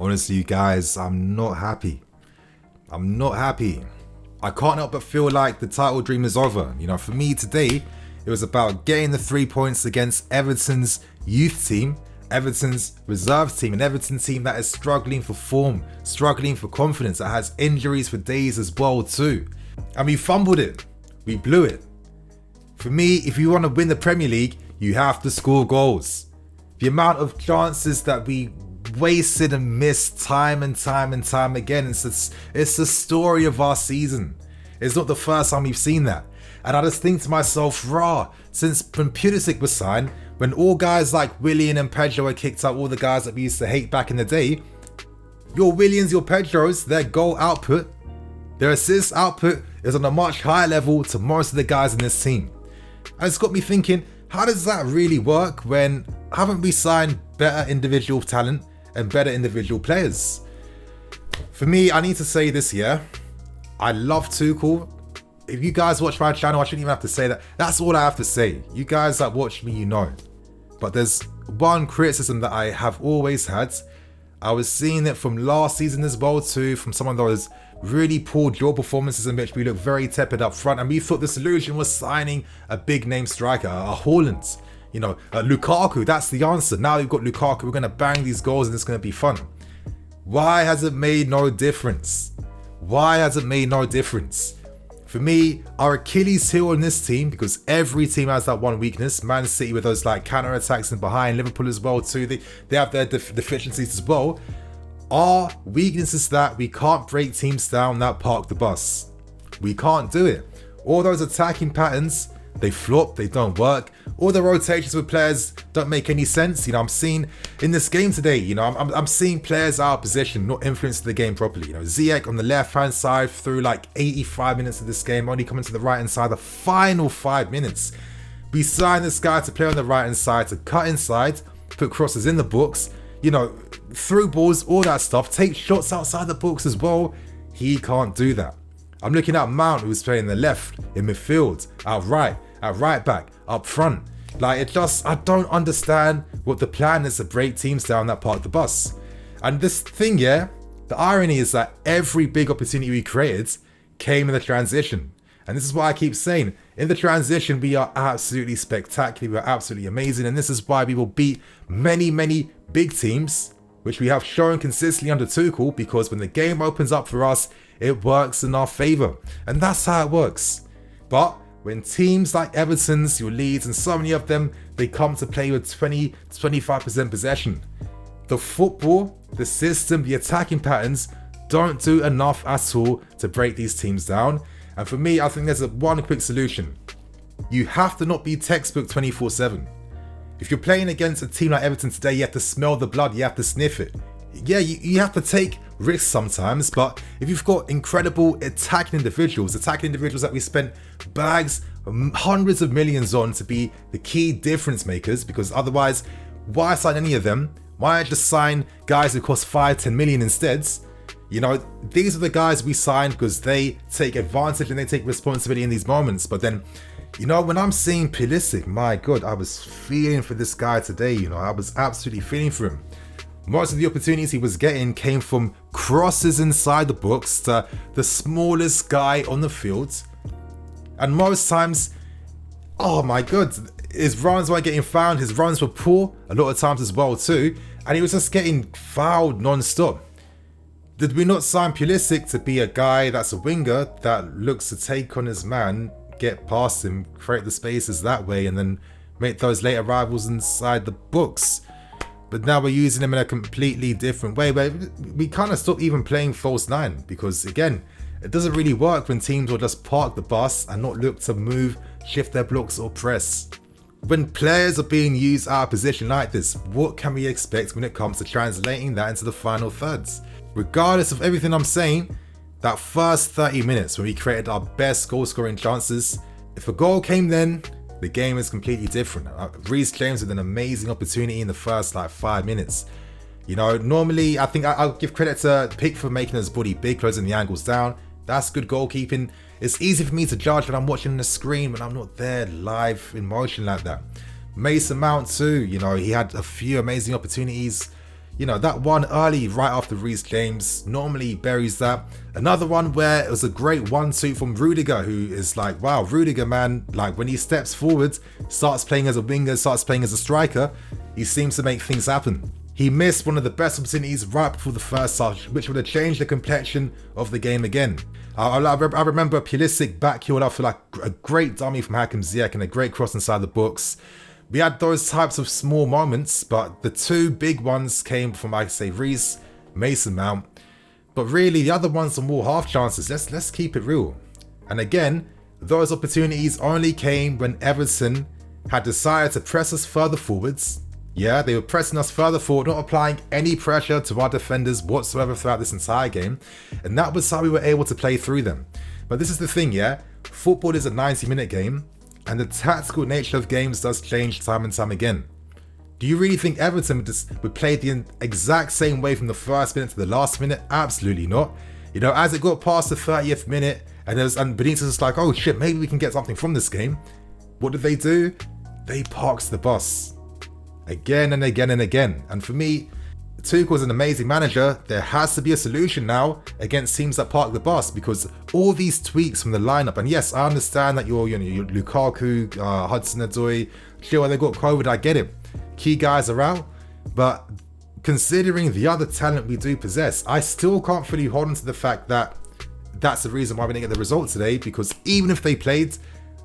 Honestly, you guys, I'm not happy. I'm not happy. I can't help but feel like the title dream is over. For me today, it was about getting the 3 points against Everton's youth team, Everton's reserve team, an Everton team that is struggling for form, struggling for confidence, that has injuries for days as well too. And we fumbled it. We blew it. For me, if you want to win the Premier League, you have to score goals. The amount of chances that we wasted and missed time and time again, it's the story of our season. It's not the first time we've seen that. And I just think to myself, since when Pulisic was signed, when all guys like Willian and Pedro were kicked out, all the guys that we used to hate back in the day, your Willians, your Pedros, their goal output, their assist output is on a much higher level to most of the guys in this team. And it's got me thinking, how does that really work when haven't we signed better individual talent and better individual players? For me, I need to say this year, I love Tuchel. If you guys watch my channel, I shouldn't even have to say that. That's all I have to say. You guys that watch me, you know. But there's one criticism that I have always had. I was seeing it from last season as well too, from some of those really poor draw performances in which we looked very tepid up front, and we thought the solution was signing a big name striker, a Haaland, Lukaku. That's the answer. Now we've got Lukaku, we're going to bang these goals and it's going to be fun. Why has it made no difference? Why has it made no difference? For me, our Achilles heel in this team, because every team has that one weakness. Man City with those like counter attacks and behind, Liverpool as well too. They have their deficiencies as well. Our weakness is that we can't break teams down that park the bus. We can't do it. All those attacking patterns, they flop, they don't work. All the rotations with players don't make any sense. I'm seeing in this game today, I'm seeing players out of position, not influencing the game properly. Ziyech on the left-hand side through like 85 minutes of this game, only coming to the right-hand side the final 5 minutes. We signed this guy to play on the right-hand side, to cut inside, put crosses in the box, through balls, all that stuff, take shots outside the box as well. He can't do that. I'm looking at Mount, who's playing the left, in midfield, at right back, up front. I don't understand what the plan is to break teams down that part of the bus. And this thing, the irony is that every big opportunity we created came in the transition. And this is what I keep saying. In the transition, we are absolutely spectacular. We are absolutely amazing. And this is why we will beat many, many big teams, which we have shown consistently under Tuchel, because when the game opens up for us, it works in our favour. And that's how it works. But when teams like Everton's, your Leeds, and so many of them, they come to play with 20-25% possession, the football, the system, the attacking patterns don't do enough at all to break these teams down. And for me, I think there's one quick solution. You have to not be textbook 24/7. If you're playing against a team like Everton today, you have to smell the blood, you have to sniff it. Yeah, you have to take risks sometimes, but if you've got incredible attacking individuals that we spent bags, hundreds of millions on to be the key difference makers, because otherwise, why sign any of them? Why not just sign guys who cost 5-10 million instead? These are the guys we signed because they take advantage and they take responsibility in these moments. But then, when I'm seeing Pulisic, my God, I was feeling for this guy today. I was absolutely feeling for him. Most of the opportunities he was getting came from crosses inside the box to the smallest guy on the field. And most times, oh my God, his runs weren't getting found. His runs were poor a lot of times as well too. And he was just getting fouled non-stop. Did we not sign Pulisic to be a guy that's a winger that looks to take on his man, get past him, create the spaces that way, and then make those late arrivals inside the box? But now we're using him in a completely different way, where we kind of stop even playing false nine, because again, it doesn't really work when teams will just park the bus and not look to move, shift their blocks or press. When players are being used out of position like this, what can we expect when it comes to translating that into the final thirds? Regardless of everything I'm saying, that first 30 minutes when we created our best goal scoring chances, if a goal came then, the game is completely different. Reece James with an amazing opportunity in the first 5 minutes. Normally I think I'll give credit to Pickford making his body big, closing the angles down. That's good goalkeeping. It's easy for me to judge when I'm watching the screen when I'm not there live in motion like that. Mason Mount too, he had a few amazing opportunities. You know, that one early right after Reece James normally buries that. Another one where it was a great 1-2 from Rudiger, who is like, wow, Rudiger, man, like when he steps forward, starts playing as a winger, starts playing as a striker, he seems to make things happen. He missed one of the best opportunities right before the first half, which would have changed the complexion of the game again. I remember Pulisic backheeled up for like a great dummy from Hakim Ziyech and a great cross inside the box. We had those types of small moments, but the two big ones came from, like I say, Reece, Mason Mount. But really, the other ones are more half chances. Let's keep it real. And again, those opportunities only came when Everton had decided to press us further forwards. Yeah, they were pressing us further forward, not applying any pressure to our defenders whatsoever throughout this entire game. And that was how we were able to play through them. But this is the thing, yeah? Football is a 90-minute game, and the tactical nature of games does change time and time again. Do you really think Everton would play the exact same way from the first minute to the last minute? Absolutely not. You know, as it got past the 30th minute, and Benitez was like, oh shit, maybe we can get something from this game. What did they do? They parked the bus. Again and again and again. And for me, Tuchel's an amazing manager. There has to be a solution now against teams that park the bus, because all these tweaks from the lineup, and yes, I understand that your Lukaku, Hudson-Odoi, Chilwell, they got COVID, I get it. Key guys are out, but considering the other talent we do possess, I still can't fully hold on to the fact that that's the reason why we didn't get the result today, because even if they played,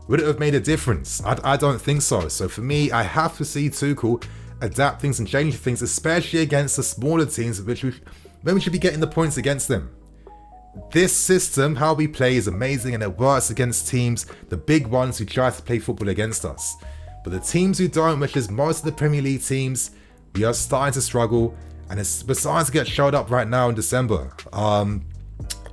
would it have made a difference? I don't think so. So for me, I have to see Tuchel adapt things and change things, especially against the smaller teams, when we should be getting the points against them. This system, how we play, is amazing, and it works against teams, the big ones who try to play football against us. But the teams who don't, which is most of the Premier League teams, we are starting to struggle, and we're starting to get showed up right now in December.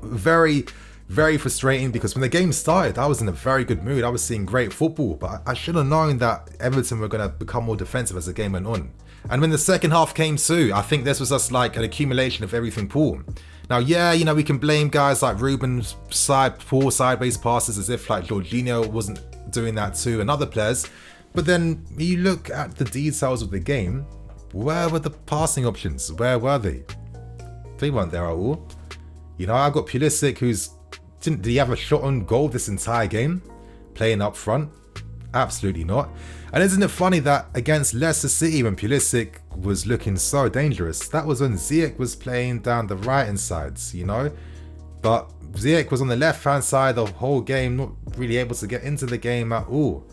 Very, very frustrating, because when the game started, I was in a very good mood. I was seeing great football, but I should have known that Everton were going to become more defensive as the game went on. And when the second half came too, I think this was just like an accumulation of everything poor. Now, yeah, you know, we can blame guys like Ruben's poor sideways passes, as if like Jorginho wasn't doing that too, and other players. But then you look at the details of the game, where were the passing options? Where were they? They weren't there at all. You know, I got Pulisic, did he have a shot on goal this entire game? Playing up front? Absolutely not. And isn't it funny that against Leicester City, when Pulisic was looking so dangerous, that was when Ziyech was playing down the right-hand sides, you know? But Ziyech was on the left-hand side the whole game, not really able to get into the game at all.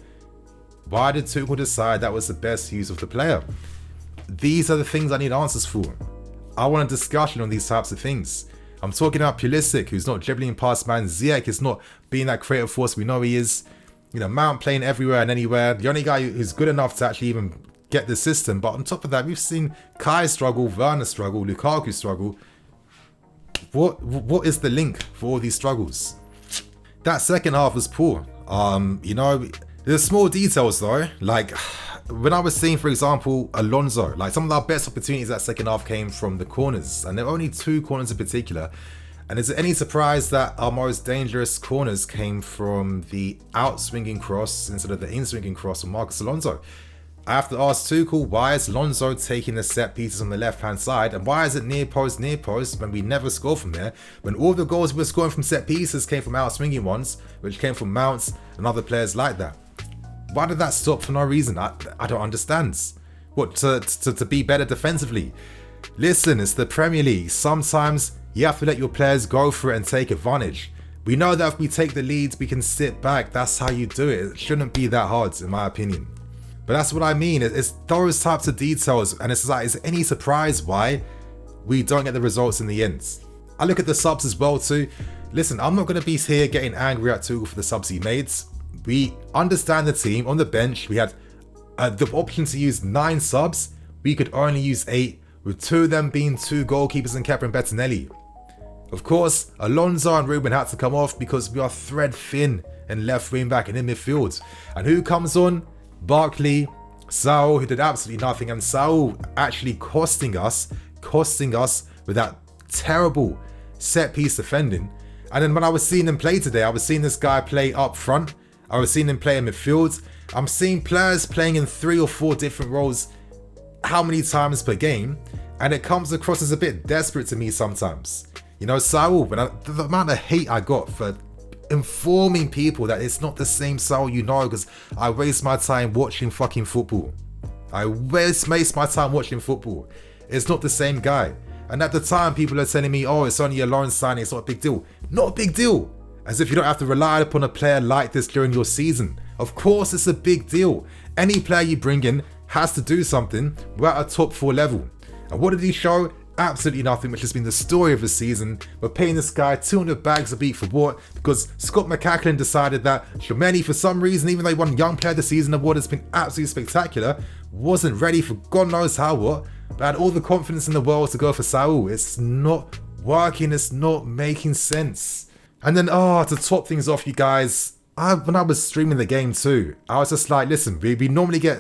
Why did Tuchel decide that was the best use of the player? These are the things I need answers for. I want a discussion on these types of things. I'm talking about Pulisic, who's not dribbling past man. Ziyech is not being that creative force we know he is. You know, Mount playing everywhere and anywhere. The only guy who's good enough to actually even get the system. But on top of that, we've seen Kai struggle, Werner struggle, Lukaku struggle. What is the link for all these struggles? That second half was poor. You know, there's small details though. Like when I was seeing, for example, Alonso, like some of our best opportunities that second half came from the corners, and there were only 2 corners in particular. And is it any surprise that our most dangerous corners came from the out-swinging cross instead of the in-swinging cross from Marcos Alonso? I have to ask Tuchel, why is Alonso taking the set pieces on the left-hand side, and why is it near post when we never score from there, when all the goals we were scoring from set pieces came from out-swinging ones, which came from Mounts and other players like that? Why did that stop for no reason? I don't understand. What, to be better defensively? Listen, it's the Premier League. Sometimes you have to let your players go for it and take advantage. We know that if we take the leads, we can sit back. That's how you do it. It shouldn't be that hard, in my opinion. But that's what I mean. It's those types of details, and it's like, is it any surprise why we don't get the results in the end? I look at the subs as well too. Listen, I'm not going to be here getting angry at Tuchel for the subs he made. We understand the team on the bench. We had the option to use 9 subs. We could only use 8, with 2 of them being 2 goalkeepers and Kepa and Bettinelli. Of course, Alonso and Ruben had to come off because we are thread thin in left wing back and in midfield. And who comes on? Barkley, Saul, who did absolutely nothing, and Saul actually costing us with that terrible set piece defending. And then when I was seeing him play today, I was seeing this guy play up front. I was seeing him play in midfield. I'm seeing players playing in 3 or 4 different roles how many times per game? And it comes across as a bit desperate to me sometimes. You know, Saul, the amount of hate I got for informing people that it's not the same Saul you know, because I waste my time watching fucking football. I waste my time watching football. It's not the same guy. And at the time, people are telling me, oh, it's only a loan signing, it's not a big deal. Not a big deal. As if you don't have to rely upon a player like this during your season. Of course, it's a big deal. Any player you bring in has to do something. We're at a top 4 level. And what did he show? Absolutely nothing, which has been the story of the season. We're paying this guy 200 bags a week for what? Because Scott McCacken decided that Tchouameni, for some reason, even though he won Young Player of the Season award, has been absolutely spectacular, wasn't ready for God knows how what, but had all the confidence in the world to go for Saul. It's not working, it's not making sense. And then, to top things off, you guys, when I was streaming the game too, I was just like, listen, we normally get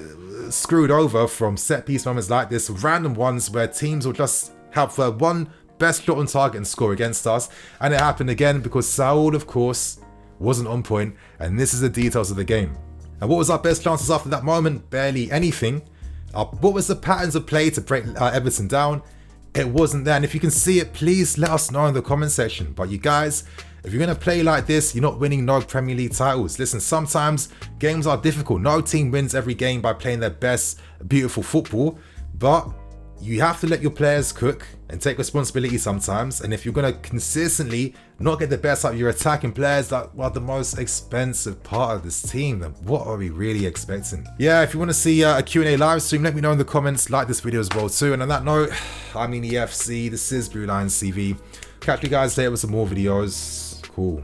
screwed over from set piece moments like this, random ones where teams will just have one best shot on target and score against us, and it happened again because Saul, of course, wasn't on point, and this is the details of the game. And what was our best chances after that moment? Barely anything. What was the patterns of play to break Everton down? It wasn't there, and if you can see it, please let us know in the comment section. But you guys, if you're going to play like this, you're not winning no Premier League titles. Listen, sometimes games are difficult. No team wins every game by playing their best, beautiful football, but you have to let your players cook and take responsibility sometimes. And if you're going to consistently not get the best out of your attacking players that are the most expensive part of this team, then what are we really expecting? Yeah, if you want to see a Q&A live stream, let me know in the comments. Like this video as well too. And on that note, I'm EFC, this is Blue Lions CV. Catch you guys later with some more videos. Cool.